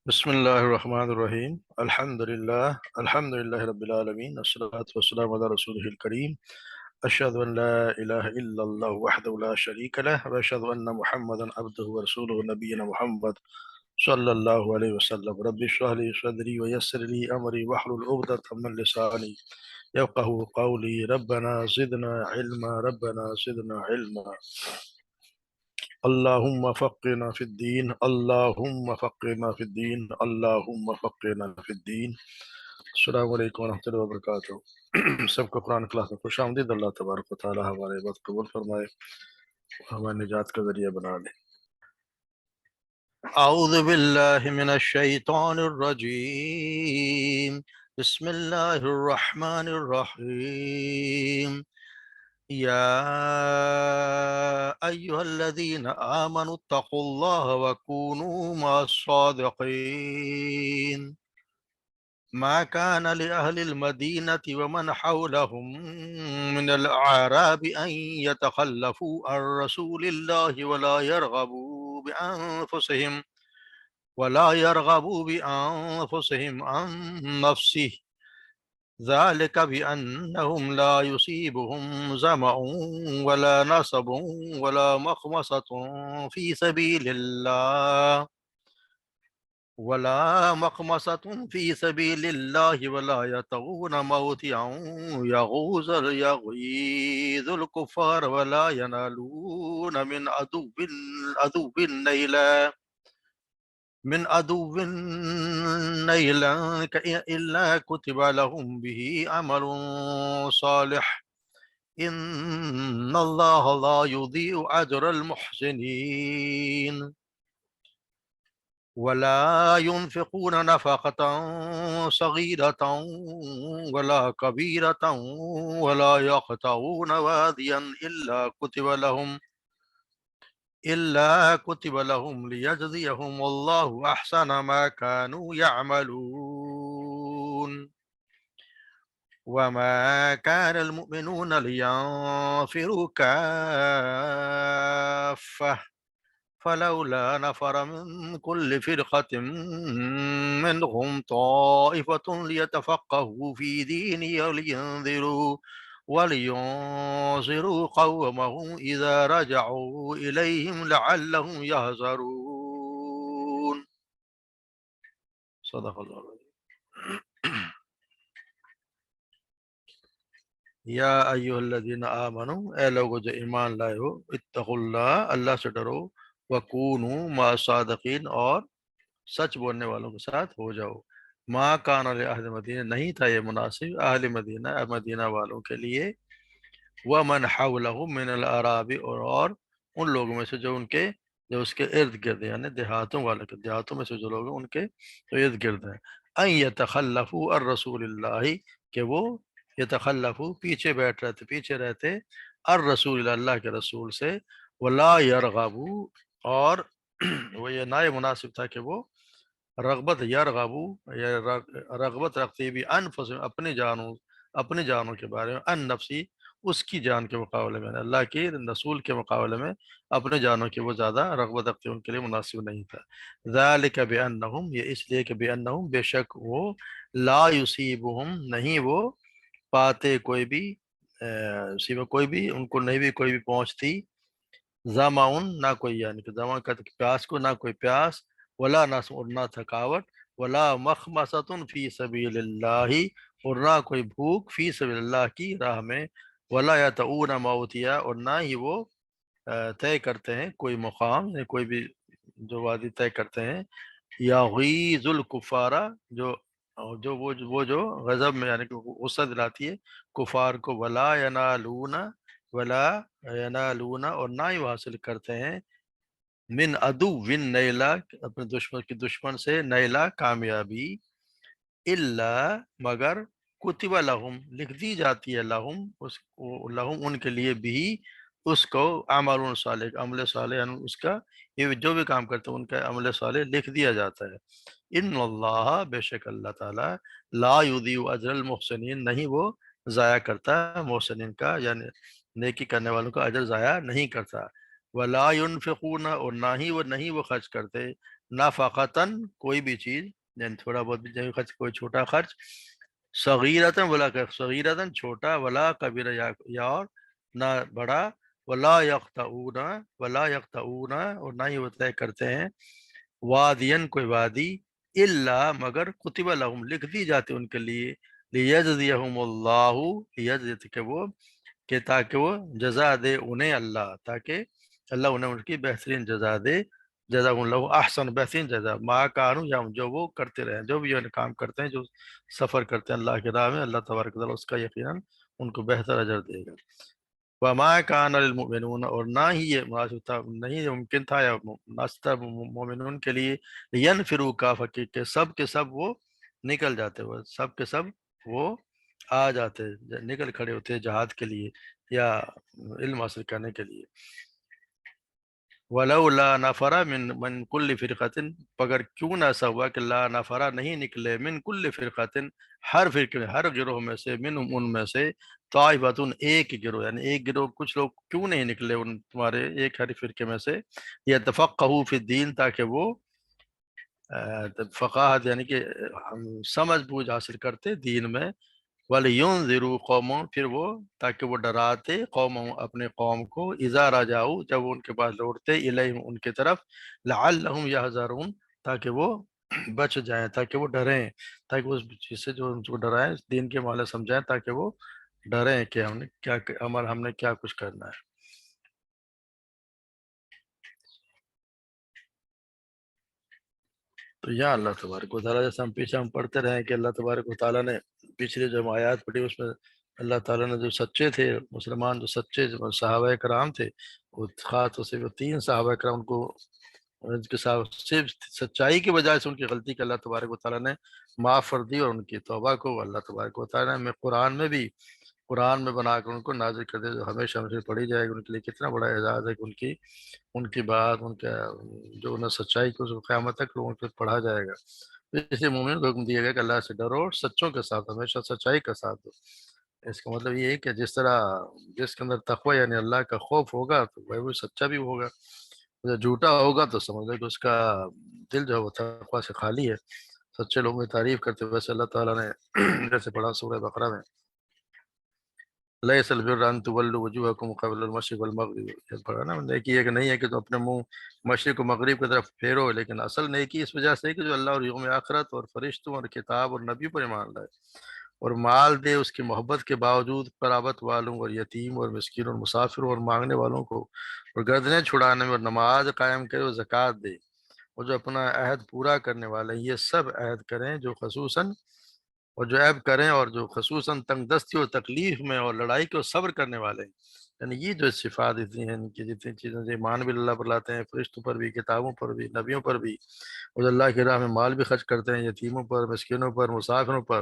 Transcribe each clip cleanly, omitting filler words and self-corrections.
بسم الله الرحمن الرحيم الحمد لله رب العالمين والصلاة والسلام على رسوله الكريم أشهد أن لا إله إلا الله وحده لا شريك له وأشهد أن محمدا عبده ورسوله نبينا محمد صلى الله عليه وسلم رب اشرح لي صدري ويسر لي أمري واحلل عقدة من لساني يفقهوا قولي ربنا زدنا علما ربنا زدنا علما اللهم فقنا في الدين اللهم فقنا في الدين اللهم فقنا في الدین۔ السلام علیکم ورحمۃ اللہ وبرکاتہ۔ سب کو قرآن کلاس میں خوش آمدید۔ اللہ تبارک و تعالی ہمارے بات قبول فرمائے، ہمیں نجات کا ذریعہ بنا لے۔ اعوذ باللہ من الشیطان الرجیم، بسم اللہ الرحمن الرحیم۔ يا أيها الذين آمنوا اتقوا الله وكونوا مع الصادقين ما كان لأهل المدينة ومن حولهم من الأعراب أن يتخلفوا عن رسول الله ولا يرغبوا بأنفسهم عن نفسه، ذلك بأنهم لا يصيبهم ظمأ ولا نصب ولا مخمصة في سبيل الله ولا يطؤون موطئا يغيظ الكفار ولا ينالون من عدو نيلا إلا كتب لهم به عمل صالح إن الله لا يضيع أجر المحسنين ولا ينفقون نفقة صغيرة ولا كبيرة ولا يقطعون واديا إلا كتب لهم ليجزيهم الله أحسن ما كانوا يعملون وما كان المؤمنون لينفروا كافة فلولا نفر من كل فرقة منهم طائفة ليتفقهوا في دين ولينذروا قومهم إذا رجعوا إليهم لعلهم يحذرون۔ صدق اللہ العظیم۔ یا ایھا الذین آمنوا، اے لوگو جو ایمان لائے ہو، اتقوا اللہ، اللہ سے ڈرو، وکونوا مع الصادقین، اور سچ بولنے والوں کے ساتھ ہو جاؤ۔ ما کان لأہل مدینہ، نہیں تھا یہ مناسب اہل مدینہ، مدینہ والوں کے لیے، ومن حولہم من الاعراب، اور ان لوگوں میں سے جو اس کے ارد گرد، یعنی دیہاتوں والے کے، دیہاتوں میں سے جو لوگ ہیں ان کے جو ارد گرد ہیں، ان یتخلفوا عن رسول اللہ، کہ وہ یتخلفوا پیچھے رہتے الرسول، اللہ کے رسول سے، ولا یرغبوا، اور وہ یہ نائب مناسب تھا کہ وہ رغبت رغبت رکھتے بھی انفسهم، اپنی جانوں کے بارے میں، ان نفسی، اس کی جان کے مقابلے میں، اللہ کے رسول کے مقابلے میں اپنے جانوں کی وہ زیادہ رغبت رکھتے، ان کے لیے مناسب نہیں تھا۔ ذالک بانہم، یہ اس لیے کہ بانہم، بے شک وہ، لا یصیبہم، نہیں وہ پاتے کوئی بھی ان کو نہیں بھی کوئی بھی پہنچتی، ظمأن، نہ کوئی، یعنی کہ ظمأ کا پیاس کو، نہ کوئی پیاس، ولا نصب، اور نہ تھکاوٹ، ولا مخمصۃ فی سبیل اللہ، اور نہ کوئی بھوک فی سبیل اللہ کی راہ میں، ولا یطؤون موطیا، اور نہ ہی وہ طے کرتے ہیں کوئی مقام، یعنی کوئی بھی جو وادی طے کرتے ہیں، یغیظ الکفارہ، وہ جو غضب میں، یعنی کہ غصہ دلاتی ہے کفار کو، ولا ینالون، اور نہ ہی وہ حاصل کرتے ہیں، من عدو نیلا، اپنے دشمن سے، نیلا کامیابی، الا، مگر، کتب لہم، لکھ دی جاتی ہے، لہم ان کے لیے بھی، اس کو، عمل صالح، عمل صالح، یعنی اس کا، یہ جو بھی کام کرتے ہیں ان کا عمل صالح لکھ دیا جاتا ہے۔ ان اللہ، بے شک اللہ تعالیٰ، لا یضیع اجر المحسنین، نہیں وہ ضائع کرتا محسنین کا، یعنی نیکی کرنے والوں کا اجر ضائع نہیں کرتا۔ ولا ينفقون، اور نہ ہی وہ خرچ کرتے، نفقتن کوئی بھی چیز، یعنی تھوڑا بہت بھی جو خرچ، کوئی چھوٹا خرچ، صغیرتن ولا صغیرتن چھوٹا، ولا کبیرہ یا اور نہ بڑا، ولا یقطعون اور نہ ہی وہ طے کرتے ہیں وادین کوئی وادی، الا مگر کتب لہم لکھ دی جاتی ان کے لیے، لیجزیہم اللہ، لیجزی کہ وہ، کہ تاکہ وہ جزا دے انہیں اللہ، تاکہ اللہ انہیں ان کی بہترین جزا دے، جزا اللہ احسن، بہترین جزا ما کانوا یا جو وہ کرتے رہے، جو بھی یہ کام کرتے ہیں، جو سفر کرتے ہیں اللہ کی راہ میں، اللہ تبارک و تعالیٰ اس کا یقیناً ان کو بہتر اجر دے گا۔ وما کان للمؤمنون، اور نہ ہی یہ مناسب تھا، نہیں ممکن تھا یا مناسب تھا مومنون کے لیے، ینفروا کافہ، کہ سب کے سب وہ نکل جاتے، وہ سب کے سب وہ آ جاتے، نکل کھڑے ہوتے جہاد کے لیے یا علم حاصل کرنے کے لیے۔ ولولا نفر من کل فرقۃ، مگر کیوں نہ ایسا ہوا کہ لا نفر نہیں نکلے، من کل فرقۃ ہر فرقے، ہر گروہ میں سے، منہم ان میں سے، طائفۃ ایک گروہ، یعنی ایک گروہ کچھ لوگ کیوں نہیں نکلے ان تمہارے ایک ہر فرقے میں سے، یتفقہوا فی الدین، تاکہ وہ فقاہت یعنی کہ سمجھ بوجھ حاصل کرتے دین میں، وَلِيُنذِرُوا قَوْمًا، پھر وہ تاکہ وہ ڈراتے قوموں اپنے قوم کو، اذا رجعوا جب وہ ان کے پاس لوٹتے، الیہم ان کی طرف، لعلہم یحذرون تاکہ وہ بچ جائیں، تاکہ وہ ڈریں، تاکہ اس چیز سے جو ان کو ڈرائیں، دین کے معنی سمجھائیں، تاکہ وہ ڈریں کہ ہم نے کیا عمل، ہم نے کیا کچھ کرنا ہے۔ تو یا اللہ تبارک و تعالیٰ، جیسے ہم پیچھے ہم پڑھتے رہے کہ اللہ تبارک و تعالیٰ نے پچھلے جو آیات پڑھی اس میں اللہ تعالیٰ نے جو سچے تھے مسلمان، جو سچے صحابہ کرام تھے، وہ خاص طور سے وہ 3 صحابہ کرام کو ان کے ساتھ صرف سچائی کی وجہ سے ان کی غلطی کا اللہ تبارک و تعالیٰ نے معاف کر دی، اور ان کی توبہ کو اللہ تبارک و تعالیٰ نے قرآن میں بھی، قرآن میں بنا کر ان کو نازل کر دیا، جو ہمیشہ ہمیشہ پڑھی جائے گی۔ ان کے لیے کتنا بڑا اعزاز ہے کہ ان کی بات، ان کا جو انہیں سچائی کو جو قیامت تک لوگوں پہ پڑھا جائے گا۔ اس لیے مومن کو حکم دیا گیا کہ اللہ سے ڈرو اور سچوں کے ساتھ ہمیشہ سچائی کا ساتھ دو۔ اس کا مطلب یہ ہے کہ جس طرح جس کے اندر تقوی یعنی اللہ کا خوف ہوگا تو وہ سچا بھی ہوگا، جو جھوٹا ہوگا تو سمجھ لے کہ اس کا دل جو ہے وہ تقوی سے خالی ہے۔ سچے لوگوں کی تعریف کرتے ہوئے، ویسے اللہ تعالیٰ نے جیسے پڑھا سورہ بقرہ میں، لیس البر ان تولوا وجوہکم قبل المشرق والمغرب، یہ پڑھا نا، نیکی یہ کہ نہیں ہے کہ تم اپنے منہ مشرق و مغرب کی طرف پھیرو، لیکن اصل نیکی اس وجہ سے ہے کہ جو اللہ اور یوم آخرت اور فرشتوں اور کتاب اور نبی پر ایمان لائے، اور مال دے اس کی محبت کے باوجود قرابت والوں اور یتیم اور مسکین اور مسافر اور مانگنے والوں کو، اور گردنیں چھڑانے میں، اور نماز قائم کرے اور زکوٰۃ دے، اور جو اپنا عہد پورا کرنے والے ہیں، یہ سب عہد کریں جو خصوصاً، اور جو عیب کریں اور جو خصوصاً تنگ دستی اور تکلیف میں اور لڑائی کو صبر کرنے والے ہیں۔ یعنی یہ جو صفات اتنی ہیں، ان کی جتنی چیزیں جو ایمان بھی اللہ پر لاتے ہیں، فرشتوں پر بھی، کتابوں پر بھی، نبیوں پر بھی، اور اللہ کی راہ میں مال بھی خرچ کرتے ہیں، یتیموں پر، مسکینوں پر، مسافروں پر،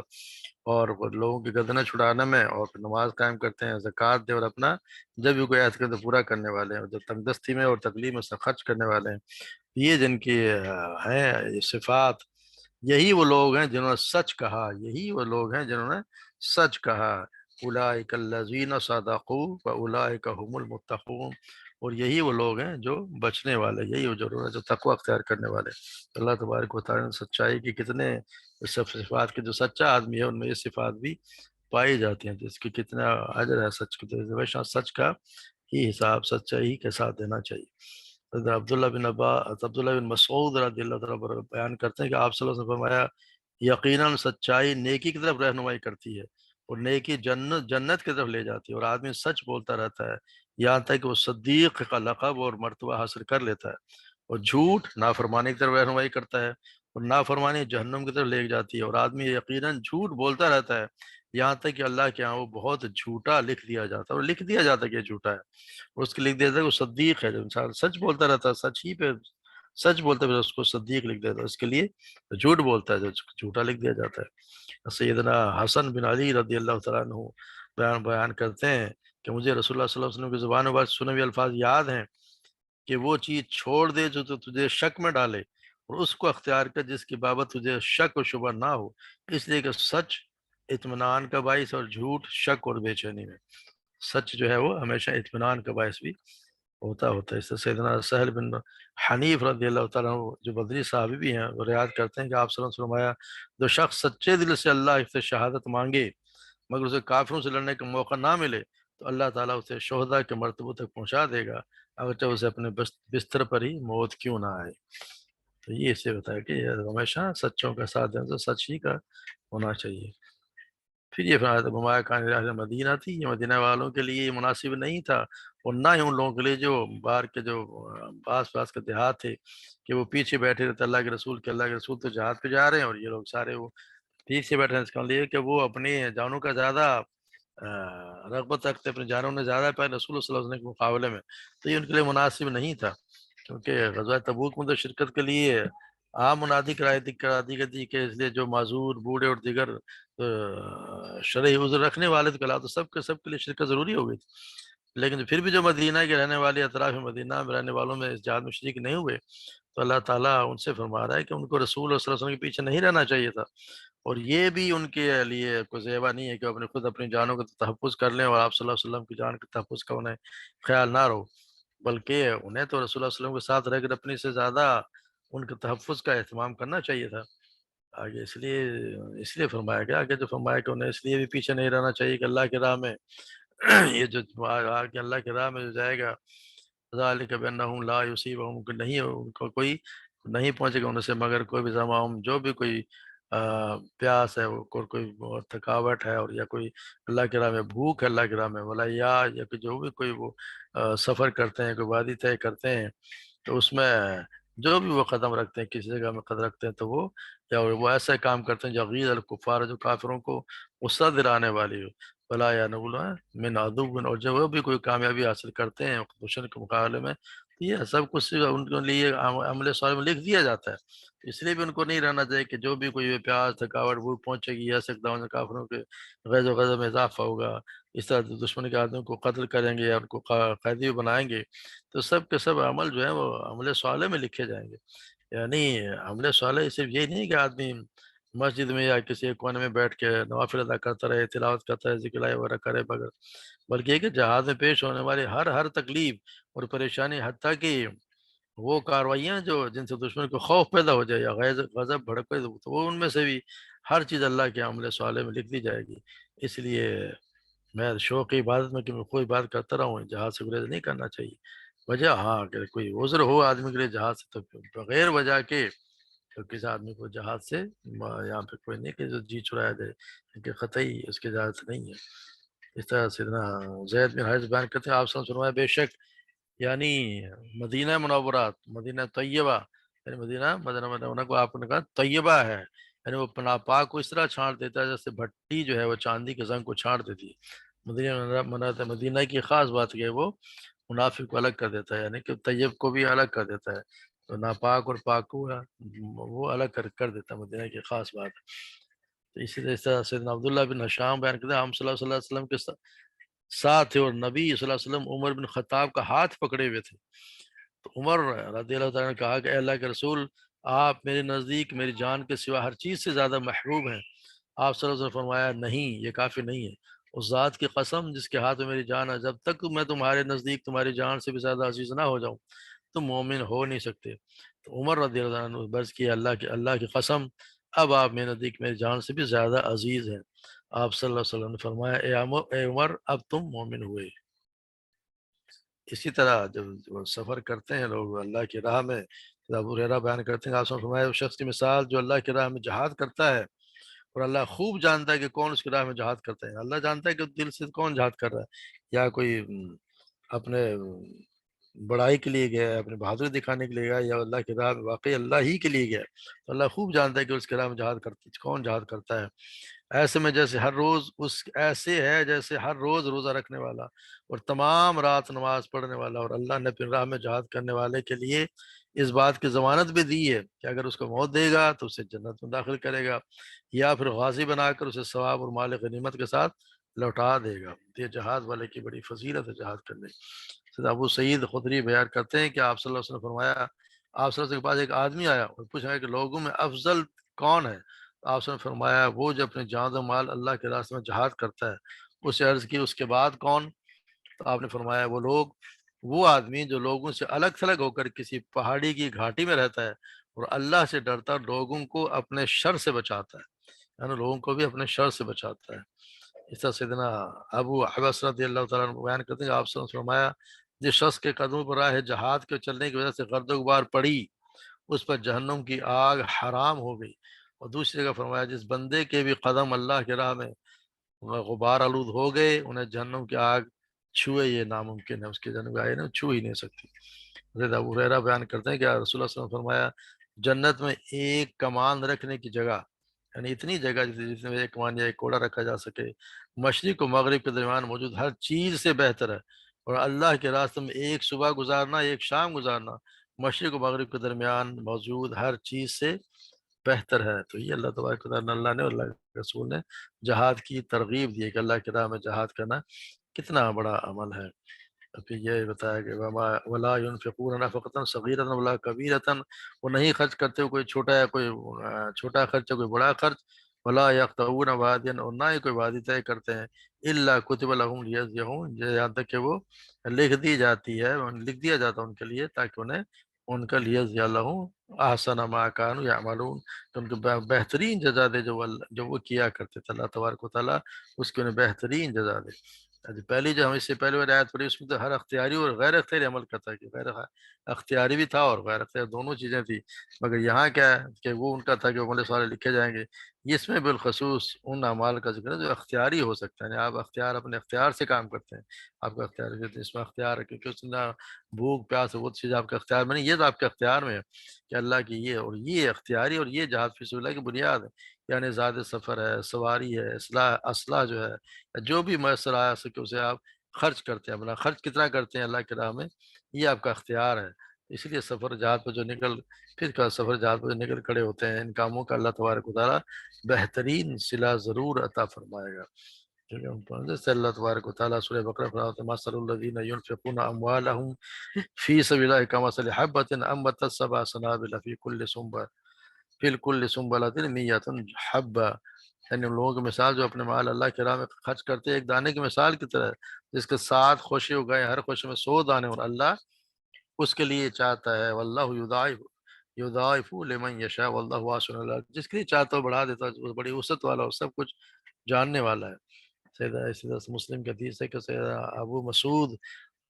اور لوگوں کی گردنیں چھڑانے میں، اور پھر نماز قائم کرتے ہیں، زکوٰۃ دے، اور اپنا جب بھی کوئی عہد کرے تو پورا کرنے والے ہیں، اور جو تنگ دستی میں اور تکلیف میں سے خرچ کرنے والے ہیں، یہ جن کی ہیں یہ صفات، یہی وہ لوگ ہیں جنہوں نے سچ کہا، یہی وہ لوگ ہیں جنہوں نے سچ کہا، اولئک الذین صدقوا واولئک هم المتقون، اور یہی وہ لوگ ہیں جو بچنے والے، یہی وہ جو تقوی اختیار کرنے والے۔ اللہ تبارک و تعالیٰ نے سچائی کی کتنے سب صفات کے، جو سچا آدمی ہے ان میں یہ صفات بھی پائی جاتی ہیں، جس کی کتنا اجر ہے سچ کی، تو ہمیشہ سچ کا ہی حساب سچائی کے ساتھ دینا چاہیے۔ حضرت عبداللہ بن مسعود رضی اللہ تعالیٰ عنہ بیان کرتے ہیں کہ آپ صلی اللہ علیہ وسلم نے فرمایا، یقیناً سچائی نیکی کی طرف رہنمائی کرتی ہے، اور نیکی جنت کی طرف لے جاتی ہے، اور آدمی سچ بولتا رہتا ہے یہاں تک کہ وہ صدیق کا لقب اور مرتبہ حاصل کر لیتا ہے، اور جھوٹ نافرمانی کی طرف رہنمائی کرتا ہے، اور نافرمانی جہنم کی طرف لے جاتی ہے، اور آدمی یقیناً جھوٹ بولتا رہتا ہے یہاں تک کہ اللہ کے ہاں وہ بہت جھوٹا لکھ دیا جاتا ہے، اور لکھ دیا جاتا ہے کہ یہ جھوٹا ہے، اور اس کے لکھ دیا جاتا ہے کہ وہ صدیق ہے، جو انسان سچ بولتا رہتا ہے، سچ ہی پہ سچ بولتے ہوئے اس کو صدیق لکھ دیتا ہے، اس کے لیے جھوٹ بولتا ہے جو جھوٹا لکھ دیا جاتا ہے۔ سیدنا حسن بن علی رضی اللہ تعالیٰ عنہ بیان کرتے ہیں کہ مجھے رسول اللہ صلی اللہ علیہ وسلم کی زبان میں سنے ہوئے الفاظ یاد ہیں کہ وہ چیز چھوڑ دے جو تجھے شک میں ڈالے، اور اس کو اختیار کر جس کی بابت تجھے شک و شبہ نہ ہو، اس لیے کہ سچ اطمینان کا باعث اور جھوٹ شک اور بے چینی میں، سچ جو ہے وہ ہمیشہ اطمینان کا باعث بھی ہوتا ہے. اس سے سیدنا سہل بن حنیف رضی اللہ تعالیٰ عنہ جو بدری صحابی بھی ہیں وہ روایت کرتے ہیں کہ آپ صلی اللہ علیہ وسلم فرمایا جو شخص سچے دل سے اللہ سے شہادت مانگے مگر اسے کافروں سے لڑنے کا موقع نہ ملے تو اللہ تعالیٰ اسے شہداء کے مرتبوں تک پہنچا دے گا اگرچہ اسے اپنے بستر پر ہی موت کیوں نہ آئے. تو یہ اس سے بتایا کہ ہمیشہ سچوں کا ساتھ دینا تو سچ ہی کا ہونا چاہیے. پھر یہ فرمایا کان اہل مدینہ تھی، یہ مدینہ والوں کے لیے یہ مناسب نہیں تھا اور نہ ہی ان لوگوں کے لیے جو باہر کے جو پاس پاس کے دیہات تھے کہ وہ پیچھے بیٹھے رہتے اللہ کے رسول کے. اللہ کے رسول تو جہاد پہ جا رہے ہیں اور یہ لوگ سارے وہ پیچھے بیٹھے ہیں. اس کا لیے کہ وہ اپنی جانوں کا زیادہ رغبت رکھتے، اپنے جانوں نے زیادہ پہ رسول صلی اللہ علیہ وسلم کے مقابلے میں. تو یہ ان کے لیے مناسب نہیں تھا کیونکہ غزوہ تبوک میں تو شرکت کے لیے عام منادی کرا دی گئی تھی کہ اس لیے جو معذور بوڑھے اور دیگر شرعی عذر رکھنے والے تو سب کے لیے شرکت ضروری ہو گئی تھی. لیکن پھر بھی جو مدینہ کے رہنے والے اطراف مدینہ میں رہنے والوں میں اس جہاد میں شریک نہیں ہوئے تو اللہ تعالیٰ ان سے فرما رہا ہے کہ ان کو رسول اللہ صلی اللہ علیہ وسلم کے پیچھے نہیں رہنا چاہیے تھا. اور یہ بھی ان کے لیے کوئی زیبا نہیں ہے کہ اپنے خود اپنی جانوں کا تحفظ کر لیں اور آپ صلی اللہ علیہ وسلم کی جان کے تحفظ کا انہیں خیال نہ رہو، بلکہ انہیں تو رسول اللہ علیہ وسلم کے ساتھ رہ کر اپنی سے زیادہ ان کے تحفظ کا اہتمام کرنا چاہیے تھا. آگے اس لیے فرمایا گیا آگے جو فرمایا کہ انہیں اس لیے بھی پیچھے نہیں رہنا چاہیے کہ اللہ کی راہ میں یہ جو آگے اللہ کی راہ میں جو جائے گا ذالک بانہم لا یصیبہم کہ نہیں ان کو کوئی نہیں پہنچے گا ان سے مگر کوئی بھی ظمأ جو بھی کوئی پیاس ہے کوئی تھکاوٹ ہے اور یا کوئی اللہ کی راہ میں بھوک ہے اللہ کی راہ میں ولا یا کہ جو بھی کوئی وہ سفر کرتے ہیں کوئی وادی طے کرتے ہیں تو اس میں جو بھی وہ قدم رکھتے ہیں کسی جگہ میں قدم رکھتے ہیں تو وہ یا وہ ایسا کام کرتے ہیں جو غیظ الکفار جو کافروں کو غصہ دلانے والی ہو بلا یا نبولا من عدو اور جب وہ بھی کوئی کامیابی حاصل کرتے ہیں دشمن کے مقابلے میں تو یہ سب کچھ ان کے لیے عمل صالح میں لکھ دیا جاتا ہے. اس لیے بھی ان کو نہیں رہنا چاہیے کہ جو بھی کوئی پیاس تھکاوٹ وہ پہنچے گی یا سکتا ہوں کافروں کے غیظ و غضب میں اضافہ ہوگا اس طرح دشمن کے آدمیوں کو قتل کریں گے یا ان کو قیدی بنائیں گے تو سب کے سب عمل جو ہے وہ عمل صالح میں لکھے جائیں گے. یعنی عمل صالح صرف یہی نہیں کہ آدمی مسجد میں یا کسی ایک کونے میں بیٹھ کے نوافل ادا کرتا رہے تلاوت کرتا رہے ذکر وغیرہ کرے بلکہ یہ کہ جہاد میں پیش ہونے والی ہر تکلیف اور پریشانی حتیٰ کہ وہ کاروائیاں جو جن سے دشمن کو خوف پیدا ہو جائے یا غضب بھڑکے تو وہ ان میں سے بھی ہر چیز اللہ کے عمل صالح میں لکھ دی جائے گی. اس لیے میں شوق عبادت میں کہ میں کوئی بات کرتا رہا ہوں جہاد سے گریز نہیں کرنا چاہیے. وجہ ہاں کہ کوئی عذر ہو آدمی کے لیے جہاد سے تو بغیر وجہ کے تو کسی آدمی کو جہاد سے یہاں پہ کوئی نہیں کہ جو جی چرایا جائے کیونکہ قطعی اس کی اجازت نہیں ہے. اس طرح سیدنا زید بن حارث بیان کرتے ہیں آپ صلی اللہ علیہ وسلم فرمایا بے شک یعنی مدینہ منورات مدینہ طیبہ یعنی مدینہ منورہ کو آپ نے کہا طیبہ ہے یعنی وہ ناپاک کو اس طرح چھانٹ دیتا ہے جیسے بھٹی جو ہے وہ چاندی کے زنگ کو چھانٹ دیتی ہے. مدینہ کی خاص بات یہ ہے وہ منافق کو الگ کر دیتا ہے یعنی کہ طیب کو بھی الگ کر دیتا ہے تو ناپاک اور پاک کو وہ الگ کر دیتا ہے مدینہ کی خاص بات. تو اسی طرح سیدنا عبداللہ بن حشام بیان کرتے ہیں ہم صلی اللہ علیہ وسلم کے ساتھ تھے اور نبی صلی اللہ علیہ وسلم عمر بن خطاب کا ہاتھ پکڑے ہوئے تھے. تو عمر رضی اللہ تعالیٰ نے کہا کہ اے اللہ کے رسول آپ میرے نزدیک میری جان کے سوا ہر چیز سے زیادہ محبوب ہیں. آپ صلی اللہ علیہ وسلم فرمایا نہیں یہ کافی نہیں ہے اس ذات کی قسم جس کے ہاتھ میں میری جان ہے جب تک میں تمہارے نزدیک تمہاری جان سے بھی زیادہ عزیز نہ ہو جاؤں تم مومن ہو نہیں سکتے. تو عمر رضی اللہ عنہ برض کی اللہ کی قسم اب آپ میرے نزدیک میری جان سے بھی زیادہ عزیز ہیں. آپ صلی اللہ علیہ وسلم نے فرمایا اے عمر اب تم مومن ہوئے. اسی طرح جب سفر کرتے ہیں لوگ اللہ کی راہ میں ابو ہریرہ بیان کرتے ہیں آپ نے فرمایا اس شخص کی مثال جو اللہ کی راہ میں جہاد کرتا ہے اور اللہ خوب جانتا ہے کہ کون اس کی راہ میں جہاد کرتا ہے. اللہ جانتا ہے کہ دل سے کون جہاد کر رہا ہے یا کوئی اپنے بڑائی کے لیے گیا ہے اپنے بہادری دکھانے کے لیے گیا یا اللہ کی راہ میں واقعی اللہ ہی کے لیے گیا تو اللہ خوب جانتا ہے کہ اس کی راہ میں جہاد کرتا کون جہاد کرتا ہے. ایسے میں جیسے ہر روز روزہ رکھنے والا اور تمام رات نماز پڑھنے والا اور اللہ نے اپنی راہ میں جہاد کرنے والے کے لیے اس بات کی ضمانت بھی دی ہے کہ اگر اس کو موت دے گا تو اسے جنت میں داخل کرے گا یا پھر غازی بنا کر اسے ثواب اور مال غنیمت کے ساتھ لوٹا دے گا. یہ جہاد والے کی بڑی فضیلت ہے جہاد کرنے. ابو سعید خدری بیان کرتے ہیں کہ آپ صلی اللہ علیہ وسلم نے فرمایا آپ صلی اللہ علیہ وسلم کے پاس ایک آدمی آیا اور پوچھا کہ لوگوں میں افضل کون ہے. آپ نے فرمایا وہ جو اپنے جان و مال اللہ کے راستے میں جہاد کرتا ہے. اسے عرض کی اس کے بعد کون؟ تو آپ نے فرمایا وہ لوگ وہ آدمی جو لوگوں سے الگ تھلگ ہو کر کسی پہاڑی کی گھاٹی میں رہتا ہے اور اللہ سے ڈرتا ہے، لوگوں کو اپنے شر سے بچاتا ہے، یعنی لوگوں کو بھی اپنے شر سے بچاتا ہے۔ اس طرح سیدنا ابو حبس رضی اللہ تعالیٰ عنہ بیان کرتے ہیں کہ آپ صلی اللہ علیہ وسلم فرمایا، جس شخص کے قدموں پر راہ جہاد کے چلنے کی وجہ سے گرد و غبار پڑی، اس پر جہنم کی آگ حرام ہو گئی۔ اور دوسری جگہ فرمایا، جس بندے کے بھی قدم اللہ کی راہ میں غبار آلود ہو گئے، انہیں جہنم کی آگ چھوئے یہ ناممکن ہے، اس کے جہنم کی آگ نہ چھو ہی نہیں سکتی۔ حضرت ابو ہریرہ بیان کرتے ہیں کہ رسول اللہ صلی اللہ علیہ وسلم نے فرمایا، جنت میں ایک کمان رکھنے کی جگہ، یعنی اتنی جگہ جس میں ایک کمان یا ایک کوڑا رکھا جا سکے، مشرق و مغرب کے درمیان موجود ہر چیز سے بہتر ہے۔ اور اللہ کے راستے میں ایک صبح گزارنا، ایک شام گزارنا، مشرق و مغرب کے درمیان موجود ہر چیز سے بہتر ہے۔ تو یہ اللہ تبارک و تعالیٰ، اللہ نے اور اللہ کے رسول نے جہاد کی ترغیب دی ہے کہ اللہ کی راہ میں جہاد کرنا کتنا بڑا عمل ہے۔ پھر یہ بتایا کہ ولا ينفقون نفقة صغيرة ولا كبيرة، وہ نہیں خرچ کرتے کوئی چھوٹا یا کوئی چھوٹا خرچ کوئی بڑا خرچ، ولا يقطعون واديا، اور نہ ہی کوئی وادی طے کرتے ہیں، الا كتب لهم ليجزيهم، یہاں تک کہ وہ لکھ دی جاتی ہے، لکھ دیا جاتا ہے ان کے لیے تاکہ انہیں ان کا لیجزی لهم احسن ما كانوا يعملون، کہ ان کو بہترین جزا دے جو وہ کیا کرتے تھے، اللہ تبارک و تعالیٰ اس کے انہیں بہترین جزا دے۔ پہلی جو ہم اس سے پہلے والی آیت پڑھی اس میں تو ہر اختیاری اور غیر اختیاری عمل کرتا ہے، کہ غیر اختیاری بھی تھا اور غیر اختیاری دونوں چیزیں تھی، مگر یہاں کیا ہے کہ وہ ان کا تھا کہ عمل سارے لکھے جائیں گے۔ اس میں بالخصوص ان اعمال کا ذکر ہے جو اختیاری ہو سکتا ہے، یعنی آپ اختیار اپنے اختیار سے کام کرتے ہیں، آپ کا اختیار ہے، اس میں اختیار ہے کیونکہ اس میں بھوک پیاس وہ چیز آپ کا اختیار میں نہیں، یہ تو آپ کے اختیار میں ہے کہ اللہ کی یہ اور یہ اختیاری، اور یہ جہاد فی سبیل اللہ کی بنیاد ہے، یعنی زیادہ سفر ہے، سواری ہے، اسلحہ جو ہے، جو بھی میسر آ سکے اسے آپ خرچ کرتے ہیں، اپنا خرچ کتنا کرتے ہیں اللہ کی راہ میں، یہ آپ کا اختیار ہے۔ اس لیے سفر جہاد پہ جو نکل پھر کا سفر جہاد پہ جو نکل کھڑے ہوتے ہیں، ان کاموں کا اللہ تبارک و تعالیٰ بہترین صلہ ضرور عطا فرمائے گا۔ ٹھیک ہے، ہم پڑھتے ہیں اللہ تبارک و تعالیٰ سورہ بقرہ فرماتے ہیں، مثل الذین ينفقون اموالهم فی سبیل اللہ کمثل حبۃ انبتت سبع سنابل فی کل سنبلۃ مئۃ حبۃ، یعنی ان لوگوں کی مثال جو اپنے مال اللہ کے راہ میں خرچ کرتے ہیں، ایک دانے کی مثال کی طرح ہے، جس کے 7 خوشی اگائے، ہر خوشی میں 100 دانے، اور اللہ اس کے لیے چاہتا ہے، واللہ یضاعف لمن یشاء واللہ واسع علیم، جس کے لیے چاہتا ہو بڑھا دیتا ہے، وہ بڑی وسعت والا اور سب کچھ جاننے والا ہے۔ سیدہ مسلم کا حدیث ہے کہ سیدہ ابو مسعود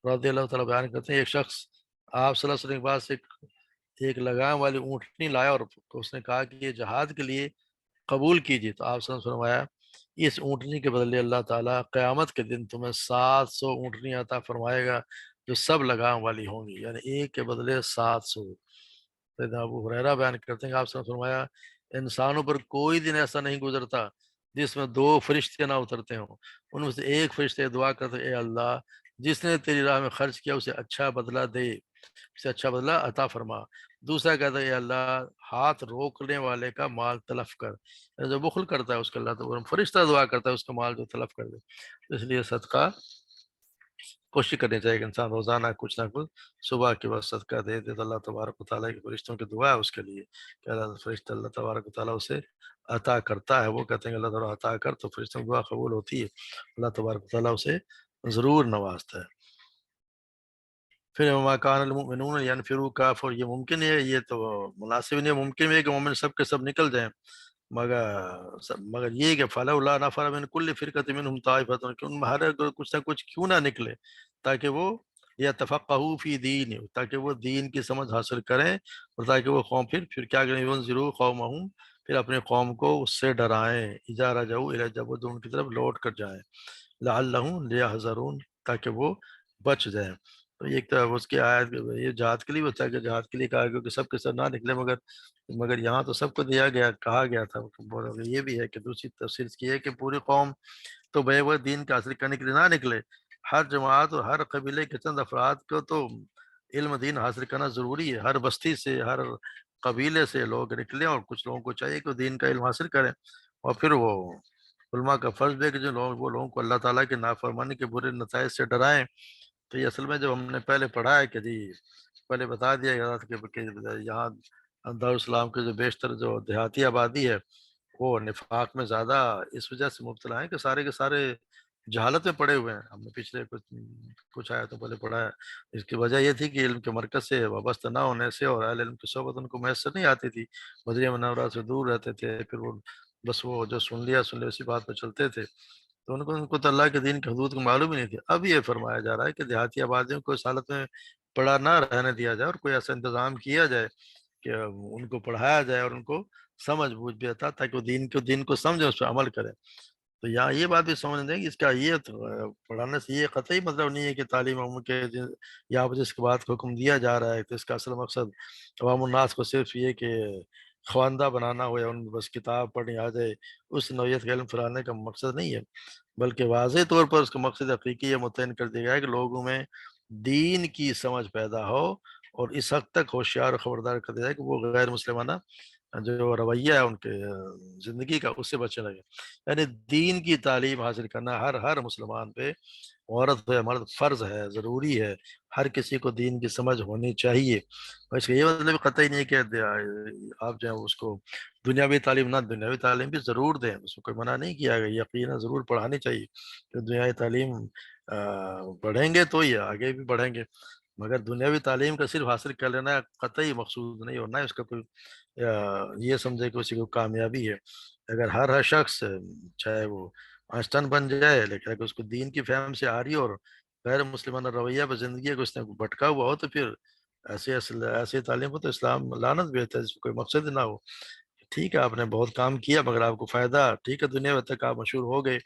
رضی اللہ تعالیٰ بیان کرتے ہیں، ایک شخص آپ صلی اللہ علیہ وسلم کے پاس ایک لگام والی اونٹنی لایا اور اس نے کہا کہ یہ جہاد کے لیے قبول کیجیے، تو آپ صلی اللہ علیہ وسلم نے فرمایا، اس اونٹنی کے بدلے اللہ تعالیٰ قیامت کے دن تمہیں 700 اونٹنی عطا فرمائے گا جو سب لگام والی ہوں گی، یعنی ایک کے بدلے 700۔ سیدنا ابو ہریرہ بیان کرتے ہیں کہ آپ صلی اللہ علیہ وسلم نے فرمایا، انسانوں پر کوئی دن ایسا نہیں گزرتا جس میں 2 فرشتے نہ اترتے ہوں، ان میں سے ایک فرشتے دعا کرتے، اے اللہ، جس نے تیری راہ میں خرچ کیا اسے اچھا بدلہ دے، اسے اچھا بدلہ عطا فرما۔ دوسرا کہتا ہے، اے اللہ، ہاتھ روکنے والے کا مال تلف کر، یعنی جو بخل کرتا ہے اس کا اللہ تو فرشتہ دعا کرتا ہے اس کا مال جو تلف کر دے۔ اس لیے صدقہ کوشش کرنی چاہیے کہ انسان روزانہ کچھ نہ کچھ صبح کے وقت صدقہ دے دے، تو اللہ تبارک و تعالیٰ کے فرشتوں کی دعا ہے اس کے لیے کہ اللہ تبارک و تعالیٰ اسے عطا کرتا ہے، وہ کہتے ہیں کہ اللہ تعالیٰ عطا کر، تو فرشتوں کی دعا قبول ہوتی ہے، اللہ تبارک و تعالیٰ اسے ضرور نوازتا ہے۔ پھر وما کان المؤمنون ینفروا کافر، یہ ممکن ہے، یہ تو مناسب نہیں ہے، ممکن ہے کہ مومن سب کے سب نکل جائیں، مگر یہ کہ فلولا نفر من کل فرقۃ منهم طائفۃ، کہ ان میں ہر ایک کچھ نہ کچھ کیوں نہ نکلے تاکہ وہ یتفقہوا فی دین، تاکہ وہ دین کی سمجھ حاصل کریں، اور تاکہ وہ قوم پھر کیا کریں، ینذروا قومہم، پھر اپنے قوم کو اس سے ڈرائیں، اذا رجعوا الی، جب وہ ان کی طرف لوٹ کر جائیں، لعلہم لیحذرون، تاکہ وہ بچ جائیں۔ تو یہ ایک تو اس کی آیت یہ جہاد کے لیے ہوتا ہے کہ جہاد کے لیے کہا گیا کہ سب کے سب نہ نکلے، مگر یہاں تو سب کو دیا گیا، کہا گیا تھا۔ یہ بھی ہے کہ دوسری تفسیر اس کی ہے کہ پوری قوم تو بے وہ دین کا حاصل کرنے کے لیے نہ نکلے، ہر جماعت اور ہر قبیلے کے چند افراد کو تو علم دین حاصل کرنا ضروری ہے، ہر بستی سے، ہر قبیلے سے لوگ نکلیں، اور کچھ لوگوں کو چاہیے کہ وہ دین کا علم حاصل کریں، اور پھر وہ علماء کا فرض بھی ہے کہ جو لوگ وہ لوگوں کو اللہ تعالیٰ کے نافرمانی کے برے نتائج سے ڈرائیں۔ تو یہ اصل میں جب ہم نے پہلے پڑھا ہے کہ جی پہلے بتا دیا گیا تھا کہ یہاں دارالاسلام کے جو بیشتر جو دیہاتی آبادی ہے وہ نفاق میں زیادہ اس وجہ سے مبتلا ہیں کہ سارے کے سارے جہالت میں پڑے ہوئے ہیں. ہم نے پچھلے کچھ آیتوں پہلے پڑھا ہے. اس کی وجہ یہ تھی کہ علم کے مرکز سے وابستہ نہ ہونے سے اور اہل علم کی صحبت ان کو میسر نہیں آتی تھی، مدینہ منورہ سے دور رہتے تھے. پھر وہ بس وہ جو سن لیا اسی بات پہ چلتے تھے. تو ان کو تو اللہ کے دین کی حدود کو معلوم ہی نہیں تھی. اب یہ فرمایا جا رہا ہے کہ دیہاتی آبادیوں کو اس حالت میں پڑا نہ رہنے دیا جائے، اور کوئی ایسا انتظام کیا جائے کہ ان کو پڑھایا جائے اور ان کو سمجھ بوجھ بھی آتا، تاکہ وہ دین کو سمجھے، اس پہ عمل کرے. تو یہاں یہ بات بھی سمجھ دیں کہ اس کا یہ پڑھانے سے یہ قطعی مطلب نہیں ہے کہ تعلیم عموم کے یہاں پر جس کے بعد حکم دیا جا رہا ہے تو اس کا اصل مقصد عوام الناس کو صرف یہ کہ خواندہ بنانا ہو یا ان کو بس کتاب پڑھنی آ جائے، اس نوعیت کا علم پھیلانے کا مقصد نہیں ہے، بلکہ واضح طور پر اس کا مقصد حقیقی یہ متعین کر دیا گیا ہے کہ لوگوں میں دین کی سمجھ پیدا ہو، اور اس حد تک ہوشیار اور خبردار کر دیا جائے کہ وہ غیر مسلمانہ جو رویہ ہے ان کے زندگی کا، اس سے بچنے لگے. یعنی دین کی تعلیم حاصل کرنا ہر مسلمان پہ، عورت ہے مرد، فرض ہے، ضروری ہے. ہر کسی کو دین کی سمجھ ہونی چاہیے. اور اس کا یہ مطلب قطعی نہیں ہے کہ آپ جو ہے اس کو دنیاوی تعلیم نہ، دنیاوی تعلیم بھی ضرور دیں، اس کو کوئی منع نہیں کیا گیا، یقیناً ضرور پڑھانی چاہیے کہ دنیاوی تعلیم پڑھیں گے تو یہ آگے بھی بڑھیں گے. مگر دنیاوی تعلیم کا صرف حاصل کر لینا قطعی مقصود نہیں ہونا ہے، اس کا کوئی یہ سمجھے کہ اسی کو کامیابی ہے. اگر ہر شخص چاہے وہ آئنسٹائن بن جائے، لیکن اگر اس کو دین کی فہم سے آ رہی ہو اور غیر مسلمانہ رویہ پہ زندگی کو اس نے بھٹکا ہوا ہو، تو پھر ایسی تعلیم کو تو اسلام لعنت بھی ہے، جس کو کوئی مقصد نہ ہو. ٹھیک ہے، آپ نے بہت کام کیا مگر آپ کو فائدہ، ٹھیک ہے دنیا میں تک آپ مشہور ہو گئے،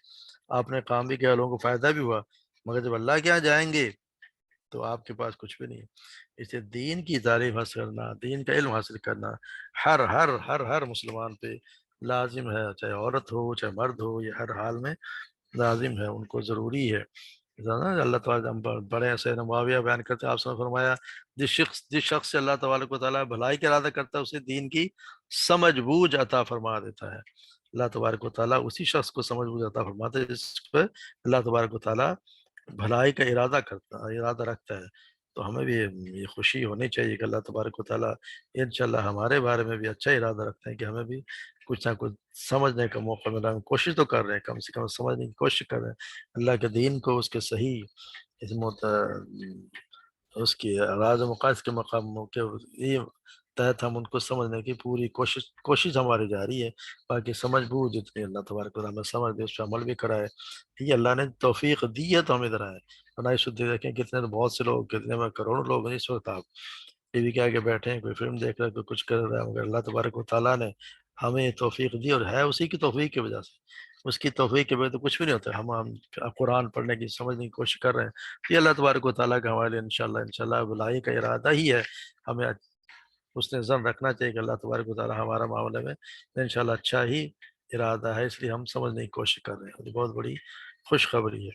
آپ نے کام بھی کیا، لوگوں کو فائدہ بھی ہوا، مگر جب اللہ کے یہاں جائیں گے تو آپ کے پاس کچھ بھی نہیں. اس لیے دین کی تعلیم حاصل کرنا، دین کا علم حاصل کرنا ہر مسلمان پہ لازم ہے، چاہے عورت ہو چاہے مرد ہو، یہ ہر حال میں لازم ہے، ان کو ضروری ہے. اللہ تعالیٰ ہم بڑے ایسے معاویہ بیان کرتے ہیں، آپ نے فرمایا جس شخص سے اللہ تبارک و تعالیٰ بھلائی کا ارادہ کرتا ہے اسے دین کی سمجھ بوجھ عطا فرما دیتا ہے. اللہ تبارک و تعالیٰ اسی شخص کو سمجھ بوجھ عطا فرماتا ہے جس پہ اللہ تبارک و تعالیٰ بھلائی کا ارادہ رکھتا ہے. تو ہمیں بھی یہ خوشی ہونی چاہیے کہ اللہ تبارک و تعالیٰ انشاءاللہ ہمارے بارے میں بھی اچھا ارادہ رکھتے ہیں، کہ ہمیں بھی کچھ نہ کچھ سمجھنے کا موقع ملا. ہم کوشش تو کر رہے ہیں، کم سے کم سمجھنے کی کوشش کر رہے ہیں اللہ کے دین کو، اس کے صحیح اس کی راز و مقاصد کے مقام کے تحت ہم ان کو سمجھنے کی پوری کوشش ہماری جاری ہے. باقی سمجھ بوجھ جتنی اللہ تبارک و تعالیٰ سمجھ دے، اس پہ عمل بھی کرائے. یہ اللہ نے توفیق دی ہے تو ہم ادھر آئے. بنائی شدھ دیکھیں کتنے بہت سے لوگ، کتنے میں کروڑوں لوگ اس وقت آپ ٹی وی کے آگے بیٹھے ہیں، کوئی فلم دیکھ رہا ہے، کوئی کچھ کر رہا ہے، مگر اللہ تبارک و تعالیٰ نے ہمیں توفیق دی، اور ہے اسی کی توفیق کی وجہ سے. اس کی توفیق کے بغیر تو کچھ بھی نہیں ہوتا. ہم قرآن پڑھنے کی سمجھنے کی کوشش کر رہے ہیں. یہ اللہ تبارک و تعالیٰ کا ہمارے لیے انشاءاللہ بھلائی کا ارادہ ہی ہے. ہمیں اس نے ظن رکھنا چاہیے کہ اللہ تبارک و تعالیٰ ہمارا معاملے میں انشاءاللہ اچھا ہی ارادہ ہے، اس لیے ہم سمجھنے کی کوشش کر رہے ہیں. یہ بہت بڑی خوشخبری ہے.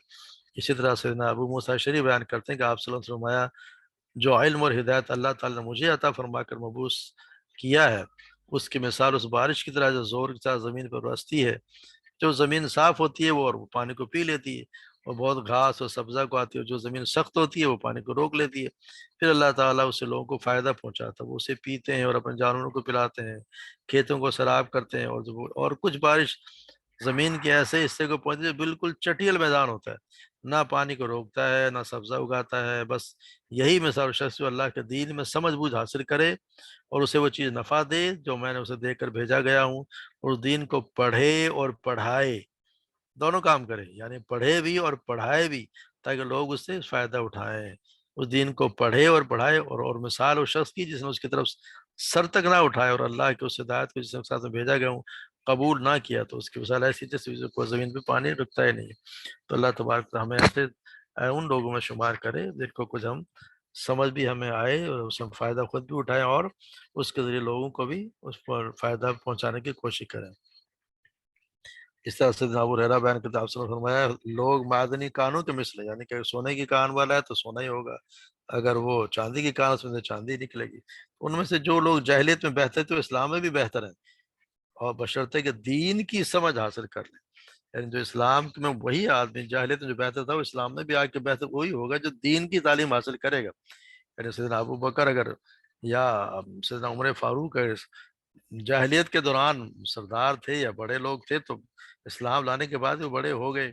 اسی طرح سے ابو موسیٰ اشعری بیان کرتے ہیں کہ آپ صلی اللہ علیہ وسلم فرمایا، جو علم اور ہدایت اللہ تعالیٰ نے مجھے عطا فرما کر مبعوث کیا ہے، اس کی مثال اس بارش کی طرح جو زور کے ساتھ زمین پر برستی ہے. جو زمین صاف ہوتی ہے وہ پانی کو پی لیتی ہے، اور بہت گھاس اور سبزہ کو آتی ہے. جو زمین سخت ہوتی ہے وہ پانی کو روک لیتی ہے. پھر اللہ تعالیٰ اسے لوگوں کو فائدہ پہنچاتا ہے، وہ اسے پیتے ہیں اور اپنے جانوروں کو پلاتے ہیں، کھیتوں کو سیراب کرتے ہیں. اور کچھ بارش زمین کے ایسے حصے کو پہنچتی ہے بالکل چٹیل میدان ہوتا ہے، نہ پانی کو روکتا ہے نہ سبزہ اگاتا ہے. بس یہی مثال شخص جو اللہ کے دین میں سمجھ بوجھ حاصل کرے اور اسے وہ چیز نفع دے جو میں نے اسے دے کر بھیجا گیا ہوں، اور اس دین کو پڑھے اور پڑھائے، دونوں کام کرے، یعنی پڑھے بھی اور پڑھائے بھی، تاکہ لوگ اس سے فائدہ اٹھائیں. اس دین کو پڑھے اور پڑھائے، اور مثال اس شخص کی جس نے اس کی طرف سر تک نہ اٹھائے، اور اللہ کی اس ہدایت کو جس کے ساتھ میں بھیجا گیا ہوں قبول نہ کیا، تو اس کی مثال ایسی جیسے کوئی زمین پہ پانی رکتا ہی نہیں. تو اللہ تبارک تعالیٰ ہمیں ایسے ان لوگوں میں شمار کرے جن کو کچھ ہم سمجھ بھی ہمیں آئے، اور اس میں فائدہ خود بھی اٹھائیں، اور اس کے ذریعے لوگوں کو بھی اس پر فائدہ پہنچانے کی کوشش کریں. اس طرح سے ابو ہریرہ بیان کرتے ہیں، آپ نے فرمایا لوگ معدنی کانوں کے مثل ہے، یعنی کہ سونے کی کان والا ہے تو سونا ہی ہوگا، اگر وہ چاندی کی کان اس میں سے چاندی نکلے گی. ان میں سے جو لوگ جاہلیت میں بہتر تھے وہ اسلام میں بھی بہتر ہیں، اور بشرطے کہ دین کی سمجھ حاصل کر لیں. یعنی جو اسلام میں وہی آدمی جاہلیت میں جو بہتر تھا وہ اسلام میں بھی آ کے بہتر وہی ہوگا جو دین کی تعلیم حاصل کرے گا. یعنی سیدنا ابو بکر اگر یا سیدنا عمر فاروق اگر جاہلیت کے دوران سردار تھے یا بڑے لوگ تھے، تو اسلام لانے کے بعد وہ بڑے ہو گئے،